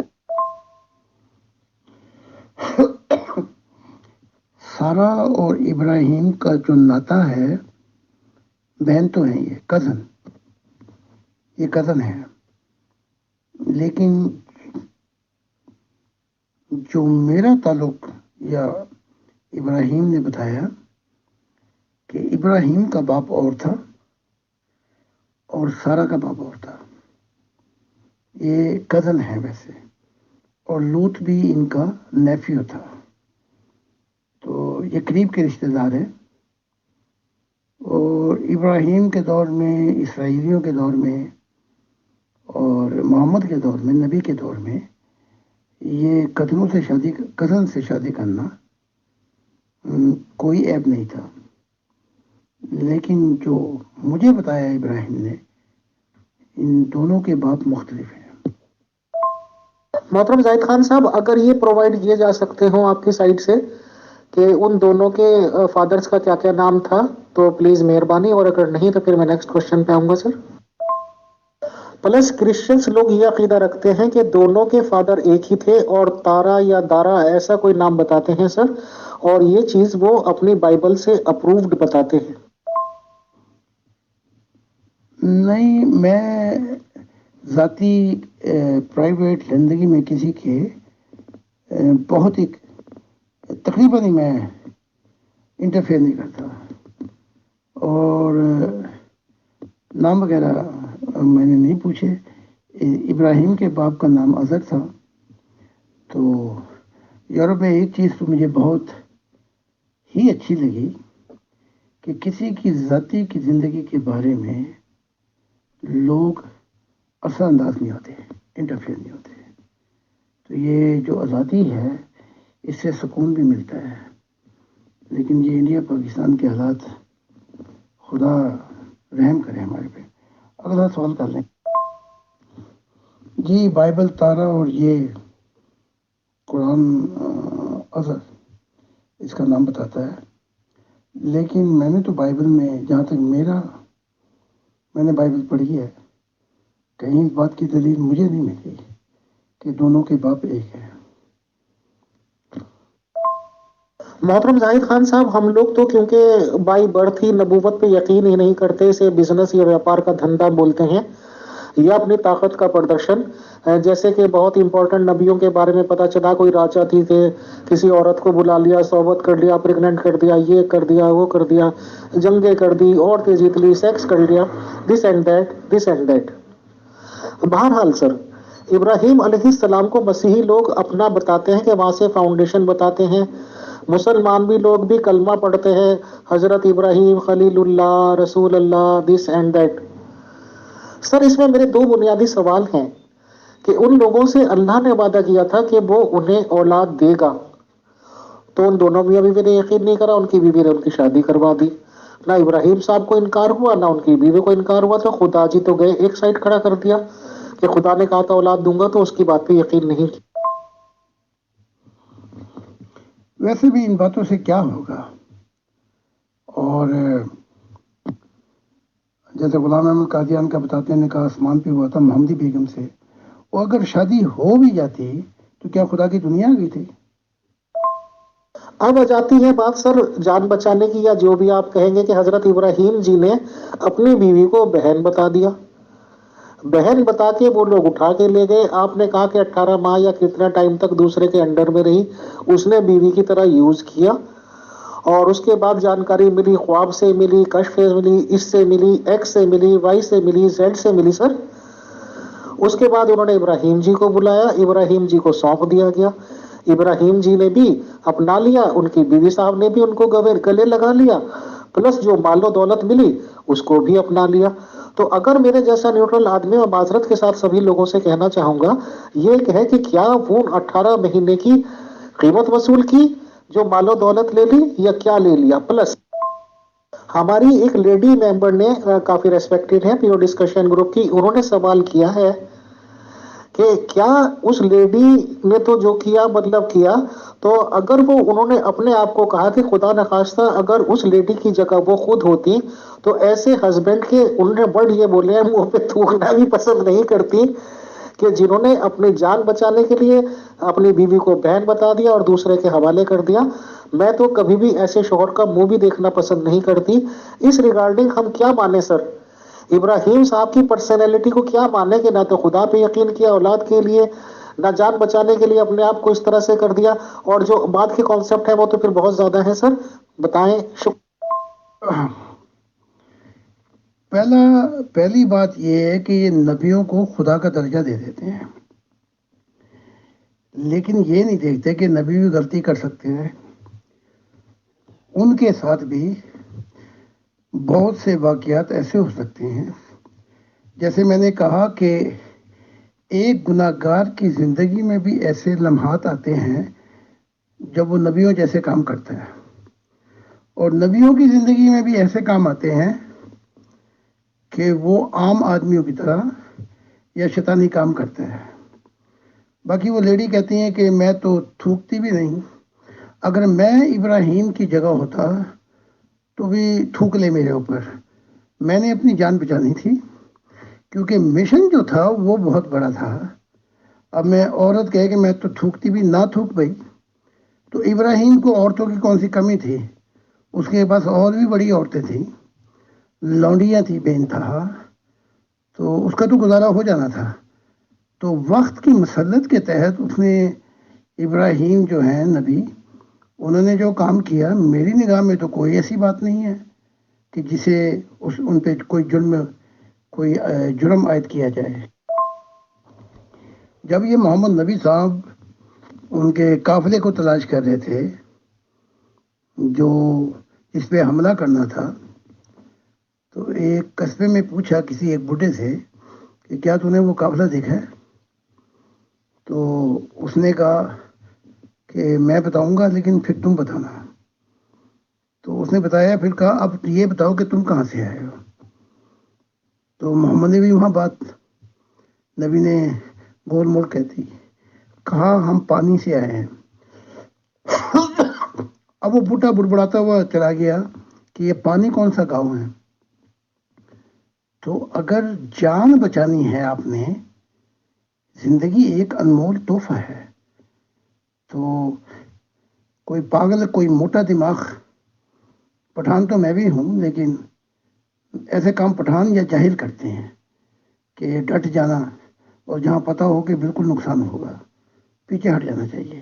سارا اور ابراہیم کا جو ناتا ہے، بہن تو ہیں، یہ کزن ہے. لیکن جو میرا تعلق یا ابراہیم نے بتایا کہ ابراہیم کا باپ اور تھا اور سارا کا باپ اور تھا. یہ کزن ہے ویسے، اور لوط بھی ان کا نیفیو تھا. تو یہ قریب کے رشتہ دار ہیں. اور ابراہیم کے دور میں، اسرائیلیوں کے دور میں اور محمد کے دور میں، نبی کے دور میں، یہ کزن سے شادی کرنا کوئی عیب نہیں تھا. لیکن جو مجھے بتایا ابراہیم نے، ان دونوں کے باپ مختلف ہیں. محترم زاہد خان صاحب، اگر یہ پرووائڈ کیے جا سکتے ہوں آپ کی سائٹ سے کہ ان دونوں کے فادرز کا کیا کیا نام تھا تو پلیز مہربانی، اور اگر نہیں تو پھر میں نیکسٹ کوشچن پہ آؤں گا سر. پلس کرسچنس لوگ یہ عقیدہ رکھتے ہیں کہ دونوں کے فادر ایک ہی تھے اور تارا یا دارا ایسا کوئی نام بتاتے ہیں سر، اور یہ چیز وہ اپنی بائبل سے اپرووڈ بتاتے ہیں. نہیں، میں ذاتی پرائیویٹ زندگی میں کسی کے بہت ہی تقریباً ہی میں انٹرفیئر نہیں کرتا. اور نام وغیرہ میں نے نہیں پوچھے. ابراہیم کے باپ کا نام اظہر تھا. تو یورپ میں ایک چیز تو مجھے بہت ہی اچھی لگی کہ کسی کی ذاتی کی زندگی کے بارے میں لوگ اثر انداز نہیں ہوتے، انٹرفیئر نہیں ہوتے. تو یہ جو آزادی ہے، اس سے سکون بھی ملتا ہے. لیکن یہ انڈیا پاکستان کے حالات، خدا رحم کرے ہمارے پہ. اگلا سوال کر لیں. جی، بائبل تارا اور یہ قرآن اظہر اس کا نام بتاتا ہے. لیکن میں نے تو بائبل میں، جہاں تک میں نے بائبل پڑھی ہے، کہیں اس بات کی دلیل مجھے نہیں ملی کہ دونوں کے باپ ایک ہیں. محترم زاہد خان صاحب، ہم لوگ تو کیونکہ بائی برتھ ہی نبوت پہ یقین ہی نہیں کرتے، اسے بزنس یا ویاپار کا دھندا بولتے ہیں یا اپنی طاقت کا پردرشن. جیسے کہ بہت امپورٹنٹ نبیوں کے بارے میں پتا چلا، کوئی راجا تھی کہ کسی عورت کو بلا لیا، صحبت کر لیا، پریگننٹ کر دیا، یہ کر دیا، وہ کر دیا، جنگیں کر دی، عورتیں جیت لی، سیکس کر لیا، this and that, this and that. بہرحال سر، ابراہیم علیہ السلام کو مسیحی لوگ اپنا بتاتے ہیں کہ وہاں سے فاؤنڈیشن بتاتے ہیں. مسلمان بھی لوگ بھی کلمہ پڑھتے ہیں، حضرت ابراہیم خلیل اللہ، رسول اللہ، دس اینڈ دیٹ. سر، اس میں میرے دو بنیادی سوال ہیں کہ ان لوگوں سے اللہ نے وعدہ کیا تھا کہ وہ انہیں اولاد دے گا، تو ان دونوں میاں بیوی نے یقین نہیں کرا، ان کی بیوی نے ان کی شادی کروا دی. نہ ابراہیم صاحب کو انکار ہوا، نہ ان کی بیوی کو انکار ہوا، تو خدا جی تو گئے ایک سائڈ کھڑا کر دیا کہ خدا نے کہا تھا اولاد دوں گا، تو اس کی بات پہ یقین نہیں کیا. ویسے بھی ان باتوں سے کیا ہوگا. اور جیسے غلام احمد قادیان کا بتاتے ہیں، نکاح آسمان پہ ہوا تھا محمدی بیگم سے. اور اگر شادی ہو بھی جاتی تو کیا خدا کی دنیا آ گئی تھی؟ اب آ جاتی ہے بات سر جان بچانے کی، یا جو بھی آپ کہیں گے، کہ حضرت ابراہیم جی نے اپنی بیوی کو بہن بتا دیا. بہن بتا کے وہ لوگ اٹھا کے لے گئے. آپ نے کہا کہ 18 ماہ یا کتنا ٹائم تک دوسرے کے انڈر میں رہی، اس نے بیوی کی طرح یوز کیا. اور اس کے بعد جانکاری ملی، خواب سے ملی، کشف سے ملی، اس سے ملی، ایکس سے ملی، وائی سے ملی، زیڈ سے ملی سر. اس کے بعد انہوں نے ابراہیم جی کو بلایا، ابراہیم جی کو سونپ دیا گیا، ابراہیم جی نے بھی اپنا لیا، ان کی بیوی صاحب نے بھی ان کو گلے لگا لیا، پلس جو مال و دولت ملی اس کو بھی اپنا لیا۔ تو اگر میرے جیسا نیوٹرل آدمی اور معذرت کے ساتھ سبھی لوگوں سے کہنا چاہوں گا، یہ کہ ہے کہ کیا وہ 18 مہینے کی قیمت وصول کی جو مال و دولت لے لی، یا کیا لے لیا؟ پلس ہماری ایک لیڈی ممبر نے کافی ریسپیکٹڈ ہے پیو ڈسکشن گروپ کی، انہوں نے سوال کیا ہے کہ کیا اس لیڈی نے تو جو کیا مطلب کیا، تو اگر وہ انہوں نے اپنے آپ کو کہا کہ خدا نخواستہ اگر اس لیڈی کی جگہ وہ خود ہوتی تو ایسے ہسبینڈ کے انہوں نے ورڈ یہ بولے ہیں منہ پہ تھوکنا بھی پسند نہیں کرتی کہ جنہوں نے اپنی جان بچانے کے لیے اپنی بیوی کو بہن بتا دیا اور دوسرے کے حوالے کر دیا۔ میں تو کبھی بھی ایسے شوہر کا منہ بھی دیکھنا پسند نہیں کرتی۔ اس ریگارڈنگ ہم کیا مانیں سر؟ ابراہیم صاحب کی پرسنالٹی کو کیا مانے کہ نہ تو خدا پہ یقین کیا اولاد کے لیے، نہ جان بچانے کے لیے اپنے آپ کو اس طرح سے کر دیا، اور جو بات کے کانسیپٹ ہے وہ تو پھر بہت زیادہ ہے سر، بتائیں۔ پہلی بات یہ ہے کہ یہ نبیوں کو خدا کا درجہ دے دیتے ہیں، لیکن یہ نہیں دیکھتے کہ نبی بھی غلطی کر سکتے ہیں۔ ان کے ساتھ بھی بہت سے واقعات ایسے ہو سکتے ہیں، جیسے میں نے کہا کہ ایک گناہ گار کی زندگی میں بھی ایسے لمحات آتے ہیں جب وہ نبیوں جیسے کام کرتا ہے، اور نبیوں کی زندگی میں بھی ایسے کام آتے ہیں کہ وہ عام آدمیوں کی طرح یا شیطانی کام کرتا ہے۔ باقی وہ لیڈی کہتی ہیں کہ میں تو تھوکتی بھی نہیں، اگر میں ابراہیم کی جگہ ہوتا تو بھی تھوک لے میرے اوپر، میں نے اپنی جان بچانی تھی، کیونکہ مشن جو تھا وہ بہت بڑا تھا۔ اب میں عورت کہے کہ میں تو تھوکتی بھی نہ تھوک بھائی، تو ابراہیم کو عورتوں کی کون سی کمی تھی؟ اس کے پاس اور بھی بڑی عورتیں تھیں، لونڈیاں تھی بے انتہا، تو اس کا تو گزارا ہو جانا تھا۔ تو وقت کی مسلط کے تحت اس نے ابراہیم جو ہیں نبی، انہوں نے جو کام کیا، میری نگاہ میں تو کوئی ایسی بات نہیں ہے کہ جسے ان پہ کوئی جرم عائد کیا جائے۔ جب یہ محمد نبی صاحب ان کے قافلے کو تلاش کر رہے تھے جو اس پہ حملہ کرنا تھا، تو ایک قصبے میں پوچھا کسی ایک بڈھے سے کہ کیا تو نے وہ قافلہ دیکھا ہے؟ تو اس نے کہا کہ میں بتاؤں گا لیکن پھر تم بتانا۔ تو اس نے بتایا، پھر کہا اب یہ بتاؤ کہ تم کہاں سے آئے ہو؟ تو محمد نے بھی وہاں بات نبی نے گول مول کہتی، کہا ہم پانی سے آئے ہیں۔ اب وہ بوٹا بڑبڑاتا ہوا چلا گیا کہ یہ پانی کون سا گاؤں ہے؟ تو اگر جان بچانی ہے آپ نے، زندگی ایک انمول تحفہ ہے، تو کوئی پاگل، کوئی موٹا دماغ، پٹھان تو میں بھی ہوں، لیکن ایسے کام پٹھان یا جاہل کرتے ہیں کہ ڈٹ جانا، اور جہاں پتہ ہو کہ بالکل نقصان ہوگا پیچھے ہٹ جانا چاہیے۔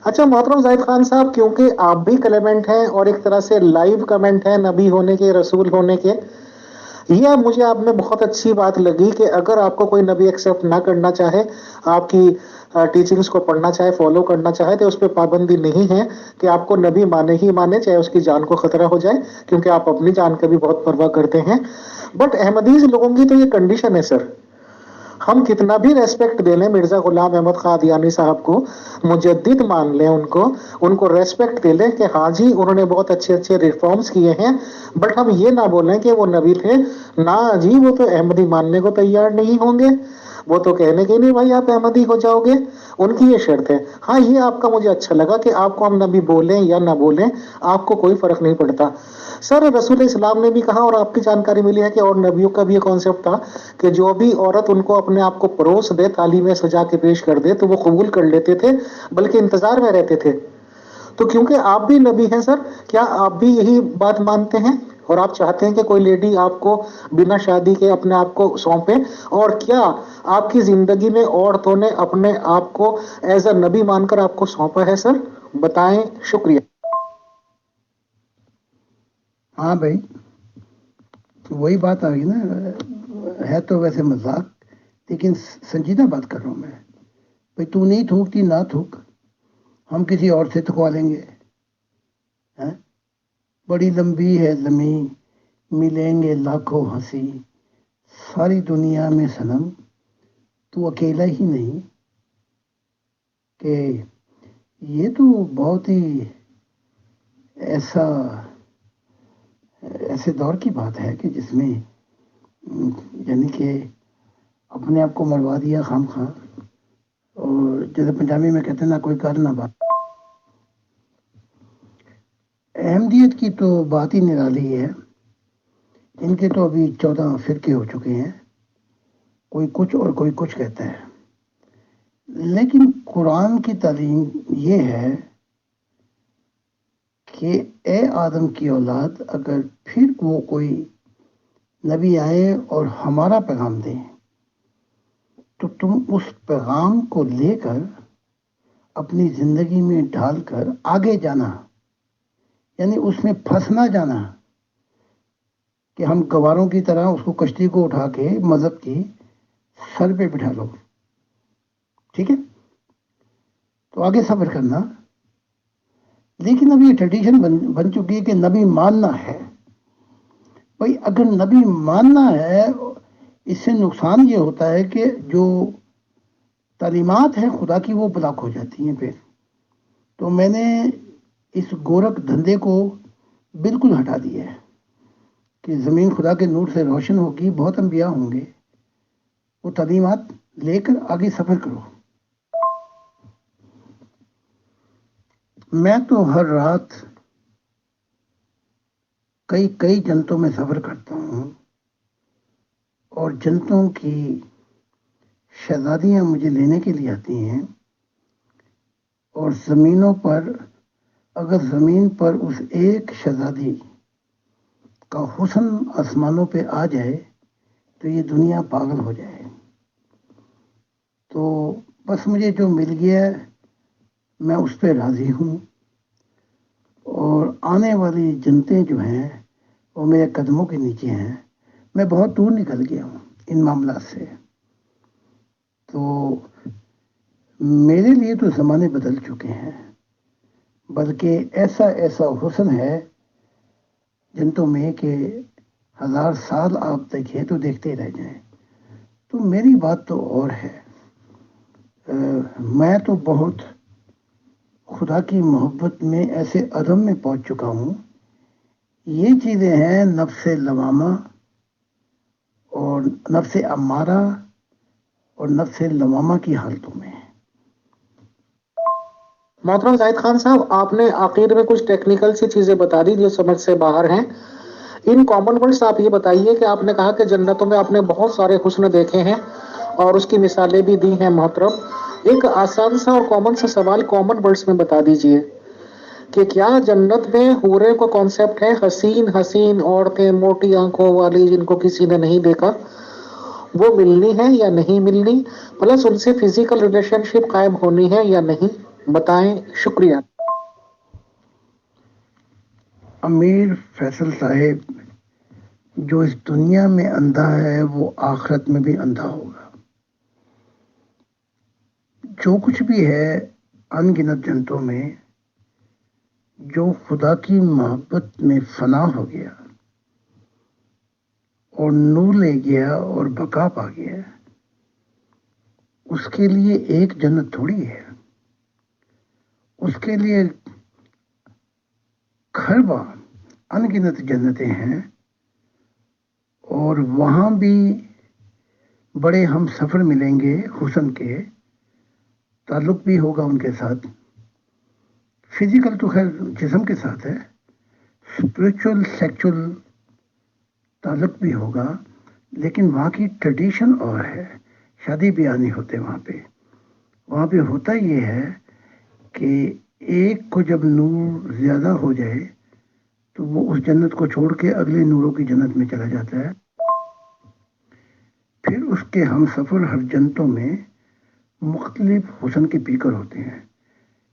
اچھا محترم زاہد خان صاحب، کیونکہ آپ بھی کلیمنٹ ہیں اور ایک طرح سے لائیو کمنٹ ہیں نبی ہونے کے، رسول ہونے کے، یہ مجھے آپ میں بہت اچھی بات لگی کہ اگر آپ کو کوئی نبی ایکسیپٹ نہ کرنا چاہے، آپ کی ٹیچنگز کو پڑھنا چاہے، فالو کرنا چاہے، تو اس پہ پابندی نہیں ہے کہ آپ کو نبی مانے ہی مانے، چاہے اس کی جان کو خطرہ ہو جائے، کیونکہ آپ اپنی جان کا بھی بہت پرواہ کرتے ہیں۔ بٹ احمدیز لوگوں کی تو یہ کنڈیشن ہے سر، ہم کتنا بھی ریسپیکٹ دے لیں مرزا غلام احمد قادیانی صاحب کو، مجدد مان لیں ان کو ریسپیکٹ دے لیں کہ ہاں جی انہوں نے بہت اچھے اچھے ریفارمز کیے ہیں، بٹ ہم یہ نہ بولیں کہ وہ نبی تھے، نہ جی وہ تو احمدی ماننے کو تیار نہیں ہوں گے، وہ تو کہنے کے نہیں بھائی آپ احمدی ہو جاؤ گے، ان کی یہ شرط ہے۔ ہاں یہ آپ کا مجھے اچھا لگا کہ آپ کو ہم نبی بولیں یا نہ بولیں آپ کو کوئی فرق نہیں پڑتا۔ سر رسول اسلام نے بھی کہا، اور آپ کی جانکاری ملی ہے کہ اور نبیوں کا بھی یہ کانسیپٹ تھا کہ جو بھی عورت ان کو اپنے آپ کو پروس دے، تعلیم سجا کے پیش کر دے، تو وہ قبول کر لیتے تھے، بلکہ انتظار میں رہتے تھے۔ تو کیونکہ آپ بھی نبی ہیں سر، کیا آپ بھی یہی بات مانتے ہیں اور آپ چاہتے ہیں کہ کوئی لیڈی آپ کو بنا شادی کے اپنے آپ کو سونپے؟ اور کیا آپ کی زندگی میں عورتوں نے اپنے آپ کو ایز اے نبی مان کر آپ کو سونپا ہے سر؟ بتائیں، شکریہ۔ ہاں بھائی، وہی بات آ گئی نا، ہے تو ویسے مذاق لیکن سنجیدہ بات کر رہا ہوں میں. بھائی تو نہیں تھوکتی نہ تھوک، ہم کسی اور سے تھکوا لیں گے. ہاں؟ بڑی لمبی ہے زمین، ملیں گے لاکھوں ہنسی، ساری دنیا میں صنم تو اکیلا ہی نہیں. کہ یہ تو بہت ہی ایسا ایسے دور کی بات ہے کہ جس میں یعنی کہ اپنے آپ کو مروا دیا خام خواہ. اور جیسے پنجابی میں کہتے ہیں نہ کوئی کر نہ بات. احمدیت کی تو بات ہی نرالی ہے. ان کے تو ابھی 14 فرقے ہو چکے ہیں، کوئی کچھ اور کوئی کچھ کہتا ہے. لیکن قرآن کی تعلیم یہ ہے کہ اے آدم کی اولاد، اگر پھر وہ کوئی نبی آئے اور ہمارا پیغام دیں تو تم اس پیغام کو لے کر اپنی زندگی میں ڈال کر آگے جانا، یعنی اس میں پھنس نہ جانا کہ ہم گواروں کی طرح اس کو کشتی کو اٹھا کے مذہب کی سر پہ بٹھا لو. ٹھیک ہے، تو آگے سفر کرنا. لیکن اب یہ ٹریڈیشن بن چکی ہے کہ نبی ماننا ہے. بھائی اگر نبی ماننا ہے، اس سے نقصان یہ ہوتا ہے کہ جو تعلیمات ہیں خدا کی وہ بلاک ہو جاتی ہیں پھر. تو میں نے اس گورکھ دھندے کو بالکل ہٹا دیا ہے کہ زمین خدا کے نور سے روشن ہوگی، بہت انبیاء ہوں گے، وہ تعلیمات لے کر آگے سفر کرو. میں تو ہر رات کئی جنتوں میں سفر کرتا ہوں، اور جنتوں کی شہزادیاں مجھے لینے کے لیے آتی ہیں. اور زمینوں پر اگر زمین پر اس ایک شہزادی کا حسن آسمانوں پہ آ جائے تو یہ دنیا پاگل ہو جائے. تو بس مجھے جو مل گیا ہے میں اس پہ راضی ہوں. اور آنے والی جنتیں جو ہیں وہ میرے قدموں کے نیچے ہیں. میں بہت دور نکل گیا ہوں ان معاملات سے. تو میرے لیے تو زمانے بدل چکے ہیں، بلکہ ایسا حسن ہے جنتوں میں کہ 1000 سال آپ دیکھیں تو دیکھتے رہ جائیں. تو میری بات تو اور ہے. میں تو بہت خدا کی محبت میں ایسے عدم میں پہنچ چکا ہوں. یہ چیزیں ہیں نفس لوامہ اور نفس امارہ اور نفس لوامہ کی حالتوں میں. محترم زاہد خان صاحب، آپ نے آخر میں کچھ ٹیکنیکل سی چیزیں بتا دی جو سمجھ سے باہر ہیں. ان کامن ورڈز آپ یہ بتائیے کہ آپ نے کہا کہ جنتوں میں آپ نے بہت سارے حسن دیکھے ہیں اور اس کی مثالیں بھی دی ہیں. محترم، ایک آسان سا اور کامن سا سوال کامن ورڈز میں بتا دیجئے کہ کیا جنت میں حوریں کا کانسیپٹ ہے حسین حسین عورتیں موٹی آنکھوں والی جن کو کسی نے نہیں دیکھا، وہ ملنی ہے یا نہیں ملنی، پلس ان سے فزیکل ریلیشن شپ قائم ہونی ہے یا نہیں؟ بتائیں. شکریہ. امیر فیصل صاحب، جو اس دنیا میں اندھا ہے وہ آخرت میں بھی اندھا ہوگا. جو کچھ بھی ہے ان گنت جنتوں میں جو خدا کی محبت میں فنا ہو گیا اور نور لے گیا اور بقا پا گیا، اس کے لیے ایک جنت تھوڑی ہے. اس کے لیے کھربا ان گنت جنتیں ہیں. اور وہاں بھی بڑے ہم سفر ملیں گے، حسن کے تعلق بھی ہوگا ان کے ساتھ. فزیکل تو خیر جسم کے ساتھ ہے، اسپرچل سیکچول تعلق بھی ہوگا. لیکن وہاں کی ٹریڈیشن اور ہے، شادی بیاہ نہیں ہوتے وہاں پہ. وہاں پہ ہوتا یہ ہے کہ ایک کو جب نور زیادہ ہو جائے تو وہ اس جنت کو چھوڑ کے اگلے نوروں کی جنت میں چلا جاتا ہے. پھر اس کے ہم سفر ہر جنتوں میں مختلف حسن کے پیکر ہوتے ہیں.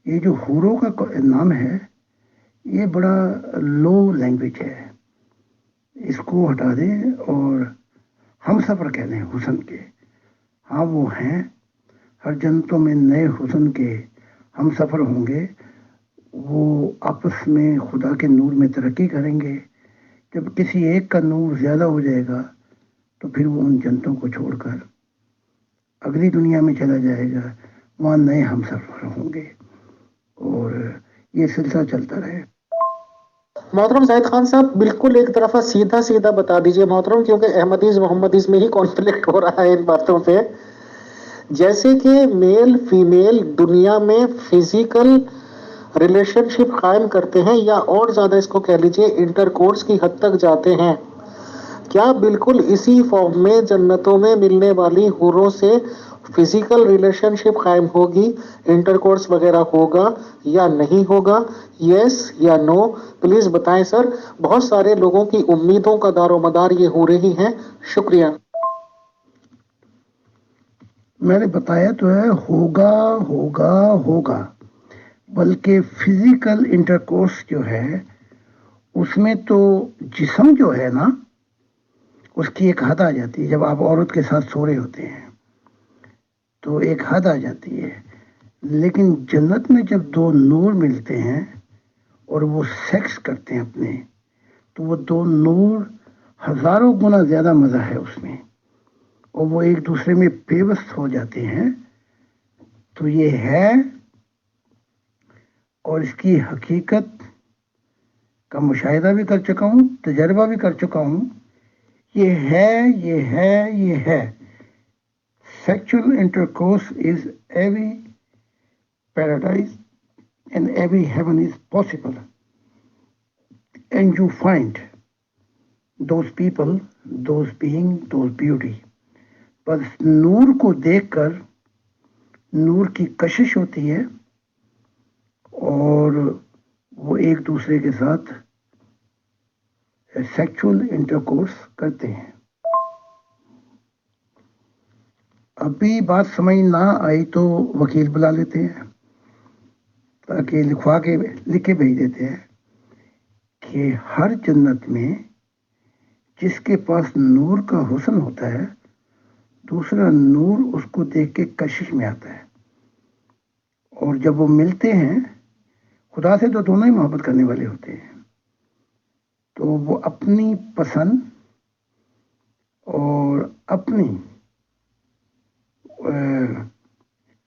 یہ جو حوروں کا نام ہے یہ بڑا لو لینگویج ہے، اس کو ہٹا دیں اور ہم سفر کہہ دیں حسن کے. ہاں وہ ہیں، ہر جنتوں میں نئے حسن کے ہم سفر ہوں گے، وہ آپس میں خدا کے نور میں ترقی کریں گے۔ جب کسی ایک کا نور زیادہ ہو جائے گا تو پھر وہ ان جنتوں کو چھوڑ کر اگلی دنیا میں چلا جائے گا، وہاں نئے ہم سفر ہوں گے اور یہ سلسلہ چلتا رہے۔ محترم زاہد خان صاحب، بالکل ایک طرفہ سیدھا سیدھا بتا دیجئے محترم، کیونکہ احمدیز محمدیز میں ہی کانفلکٹ ہو رہا ہے ان باتوں پہ۔ جیسے کہ میل فیمیل دنیا میں فزیکل ریلیشن شپ قائم کرتے ہیں، یا اور زیادہ اس کو کہہ لیجئے انٹر کورس کی حد تک جاتے ہیں، کیا بالکل اسی فارم میں جنتوں میں ملنے والی حوروں سے فزیکل ریلیشن شپ قائم ہوگی، انٹر کورس وغیرہ ہوگا یا نہیں ہوگا؟ یس یا نو پلیز بتائیں سر، بہت سارے لوگوں کی امیدوں کا دار و مدار یہ ہو رہی ہیں۔ شکریہ۔ میں نے بتایا تو ہے، ہوگا ہوگا ہوگا، بلکہ فزیکل انٹرکورس جو ہے اس میں تو جسم جو ہے نا اس کی ایک حد آ جاتی ہے۔ جب آپ عورت کے ساتھ سو رہے ہوتے ہیں تو ایک حد آ جاتی ہے، لیکن جنت میں جب دو نور ملتے ہیں اور وہ سیکس کرتے ہیں اپنے، تو وہ دو نور ہزاروں گنا زیادہ مزہ ہے اس میں، اور وہ ایک دوسرے میں پیوست ہو جاتے ہیں۔ تو یہ ہے، اور اس کی حقیقت کا مشاہدہ بھی کر چکا ہوں، تجربہ بھی کر چکا ہوں۔ یہ ہے، یہ ہے، یہ ہے۔ Sexual intercourse is every paradise and every heaven is possible. And you find those people, those beings, those beauty. بس نور کو دیکھ کر نور کی کشش ہوتی ہے اور وہ ایک دوسرے کے ساتھ سیکچول انٹرکورس کرتے ہیں۔ ابھی بات سمجھ نہ آئی تو وکیل بلا لیتے ہیں، تاکہ لکھ کے بھیج دیتے ہیں کہ ہر جنت میں جس کے پاس نور کا حسن ہوتا ہے، دوسرا نور اس کو دیکھ کے کشش میں آتا ہے، اور جب وہ ملتے ہیں، خدا سے تو دونوں ہی محبت کرنے والے ہوتے ہیں، تو وہ اپنی پسند اور اپنی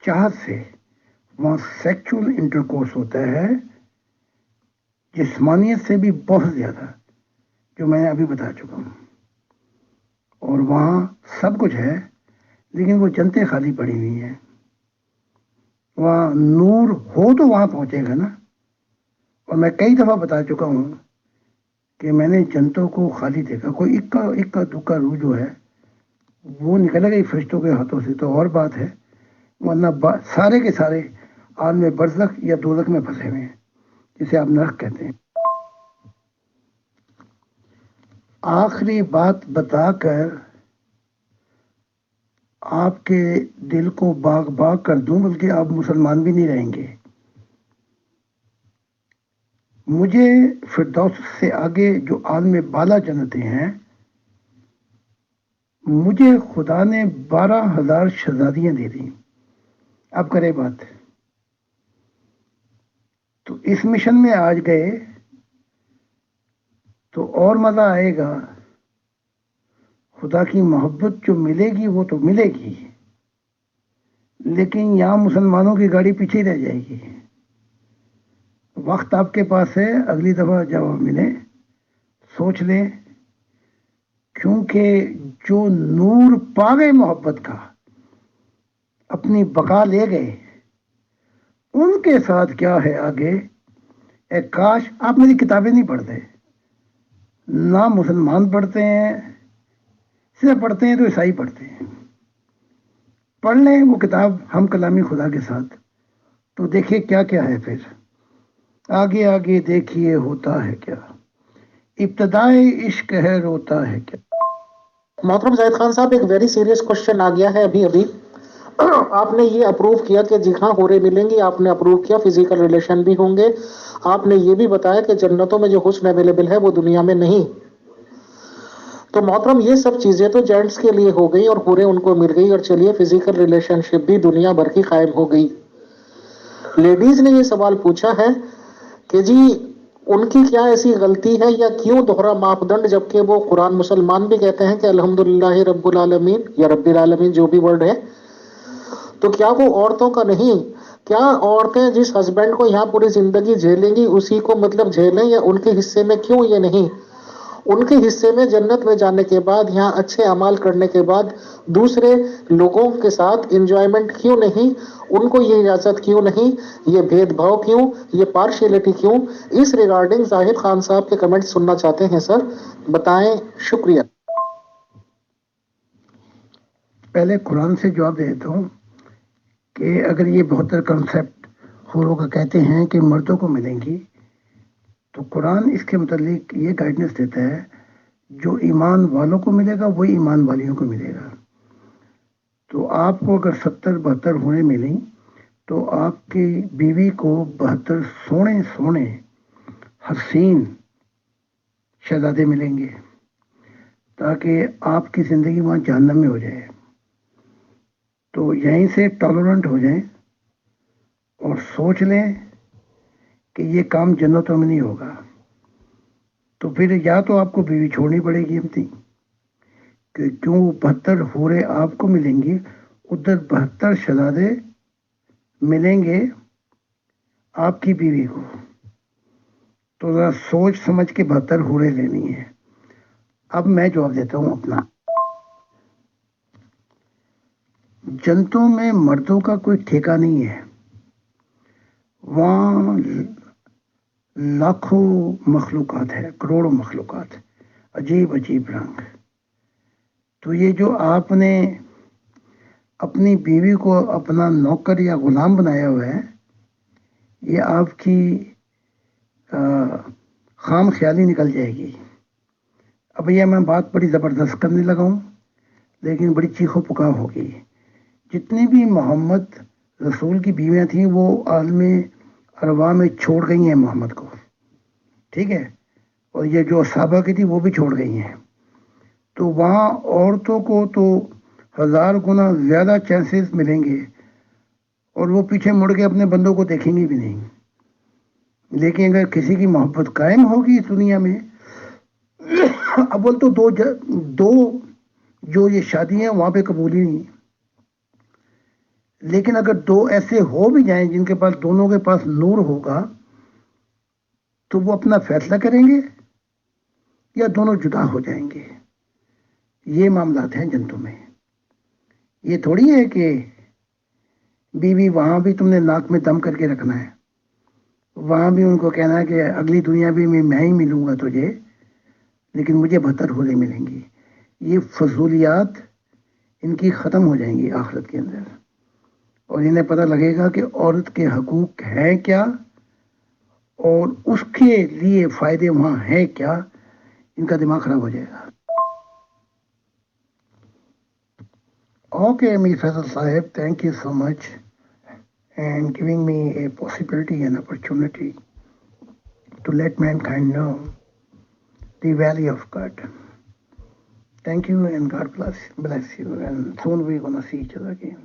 چاہت سے وہاں سیکچول انٹرکورس ہوتا ہے، جسمانیت سے بھی بہت زیادہ، جو میں ابھی بتا چکا ہوں۔ اور وہاں سب کچھ ہے، لیکن وہ جنتیں خالی پڑی ہوئی ہیں۔ وہاں نور ہو تو وہاں پہنچے گا نا۔ اور میں کئی دفعہ بتا چکا ہوں کہ میں نے جنتوں کو خالی دیکھا، کوئی اکا دکا روح جو ہے وہ نکلے گئی فرشتوں کے ہاتھوں سے تو اور بات ہے، ورنہ سارے کے سارے عالم برزخ یا دوزخ میں پھنسے ہوئے ہیں، جسے آپ نرک کہتے ہیں۔ آخری بات بتا کر آپ کے دل کو باغ باغ کر دوں، بلکہ آپ مسلمان بھی نہیں رہیں گے۔ مجھے فردوس سے آگے جو عالم بالا جنتیں ہیں، مجھے خدا نے 12,000 شہزادیاں دے دی۔ اب کرے بات، تو اس مشن میں آج گئے تو اور مزہ آئے گا۔ خدا کی محبت جو ملے گی وہ تو ملے گی، لیکن یہاں مسلمانوں کی گاڑی پیچھے رہ جائے گی۔ وقت آپ کے پاس ہے، اگلی دفعہ جب آپ ملیں سوچ لیں، کیونکہ جو نور پا گئے محبت کا، اپنی بقا لے گئے، ان کے ساتھ کیا ہے آگے؟ اے کاش آپ میری کتابیں نہیں پڑھتے، نہ مسلمان پڑھتے ہیں، صرف پڑھتے ہیں تو عیسائی پڑھتے ہیں۔ پڑھ لیں وہ کتاب ہم کلامی خدا کے ساتھ، تو دیکھیے کیا کیا ہے، پھر آگے آگے دیکھیے ہوتا ہے کیا، ابتدائی عشق ہے روتا ہے کیا۔ محترم زاہد خان صاحب، ایک ویری سیریس کوشچن آ گیا ہے ابھی آپ نے یہ اپروو کیا کہ جی ہاں ہورے ملیں گی، آپ نے اپروو کیا فزیکل ریلیشن بھی ہوں گے، آپ نے یہ بھی بتایا کہ جنتوں میں جو حسن اویلیبل ہے وہ دنیا میں نہیں۔ تو محترم یہ سب چیزیں تو جینٹس کے لیے ہو گئی اور پورے ان کو مل گئی، اور چلیے فزیکل ریلیشن شپ بھی دنیا بھر کی قائم ہو گئی. لیڈیز نے یہ سوال پوچھا ہے کہ جی ان کی کیا ایسی غلطی ہے یا کیوں دوہرا ماپدنڈ، جبکہ وہ قرآن مسلمان بھی کہتے ہیں کہ الحمدللہ رب العالمین یا رب العالمین جو بھی ورڈ ہے، تو کیا وہ عورتوں کا نہیں؟ کیا عورتیں جس ہسبینڈ کو یہاں پوری زندگی جھیلیں گی اسی کو مطلب جھیلیں، یا ان کے حصے میں کیوں یہ نہیں؟ ان کے حصے میں جنت میں جانے کے بعد، یہاں اچھے اعمال کرنے کے بعد دوسرے لوگوں کے ساتھ انجوائمنٹ کیوں نہیں؟ ان کو یہ اجازت کیوں نہیں؟ یہ بھید بھاؤ کیوں؟ یہ پارشیلٹی کیوں؟ اس ریگارڈنگ زاہد خان صاحب کے کمنٹ سننا چاہتے ہیں سر، بتائیں. شکریہ. پہلے قرآن سے جواب دیتا ہوں کہ اگر یہ 72 کنسیپٹ حوروں کا کہتے ہیں کہ مردوں کو ملیں گی، تو قرآن اس کے متعلق یہ گائیڈنس دیتا ہے جو ایمان والوں کو ملے گا وہی ایمان والیوں کو ملے گا. تو آپ کو اگر 70-72 ہونے ملیں تو آپ کی بیوی کو 72 سونے سونے حسین شہزادے ملیں گے تاکہ آپ کی زندگی وہاں جہنم میں ہو جائے. تو یہیں سے ٹالرنٹ ہو جائیں اور سوچ لیں کہ یہ کام جنتوں میں نہیں ہوگا. تو پھر یا تو آپ کو بیوی چھوڑنی پڑے گی اپنی، کہ کیوں 72 حوریں آپ کو ملیں گی، ادھر 72 شہزادے ملیں گے آپ کی بیوی کو. تو ذرا سوچ سمجھ کے 72 حوریں لینی ہے. اب میں جواب دیتا ہوں اپنا. جنتوں میں مردوں کا کوئی ٹھیکہ نہیں ہے، وہاں لاکھوں مخلوقات ہے، کروڑوں مخلوقات، عجیب عجیب رنگ. تو یہ جو آپ نے اپنی بیوی کو اپنا نوکر یا غلام بنایا ہوا ہے، یہ آپ کی خام خیالی نکل جائے گی. اب یہ میں بات بڑی زبردست کرنے لگا ہوں لیکن بڑی چیخو پکاو ہوگی. جتنی بھی محمد رسول کی بیویاں تھیں وہ عالم ارواح میں چھوڑ گئی ہیں محمد کو، ٹھیک ہے، اور یہ جو صحابہ کی تھی وہ بھی چھوڑ گئی ہیں. تو وہاں عورتوں کو تو 1000 گنا زیادہ چانسز ملیں گے اور وہ پیچھے مڑ کے اپنے بندوں کو دیکھیں گی بھی نہیں. لیکن اگر کسی کی محبت قائم ہوگی اس دنیا میں، اول تو دو جو یہ شادی ہیں وہاں پہ قبول ہی نہیں، لیکن اگر 2 ایسے ہو بھی جائیں جن کے پاس دونوں کے پاس نور ہوگا تو وہ اپنا فیصلہ کریں گے یا دونوں جدا ہو جائیں گے. یہ معاملات ہیں جنتوں میں. یہ تھوڑی ہے کہ بیوی وہاں بھی تم نے ناک میں دم کر کے رکھنا ہے، وہاں بھی ان کو کہنا ہے کہ اگلی دنیا بھی میں ہی ملوں گا تجھے لیکن مجھے 72 حوریں ملیں گی. یہ فضولیات ان کی ختم ہو جائیں گی آخرت کے اندر، اور انہیں پتہ لگے گا کہ عورت کے حقوق ہیں کیا اور اس کے لیے فائدے وہاں ہیں کیا. ان کا دماغ خراب ہو جائے گا. Okay, Mir Faisal Sahib, thank you so much and giving me a possibility and opportunity to let mankind know the value of God. Thank you and God bless you, and soon we're gonna see each other again.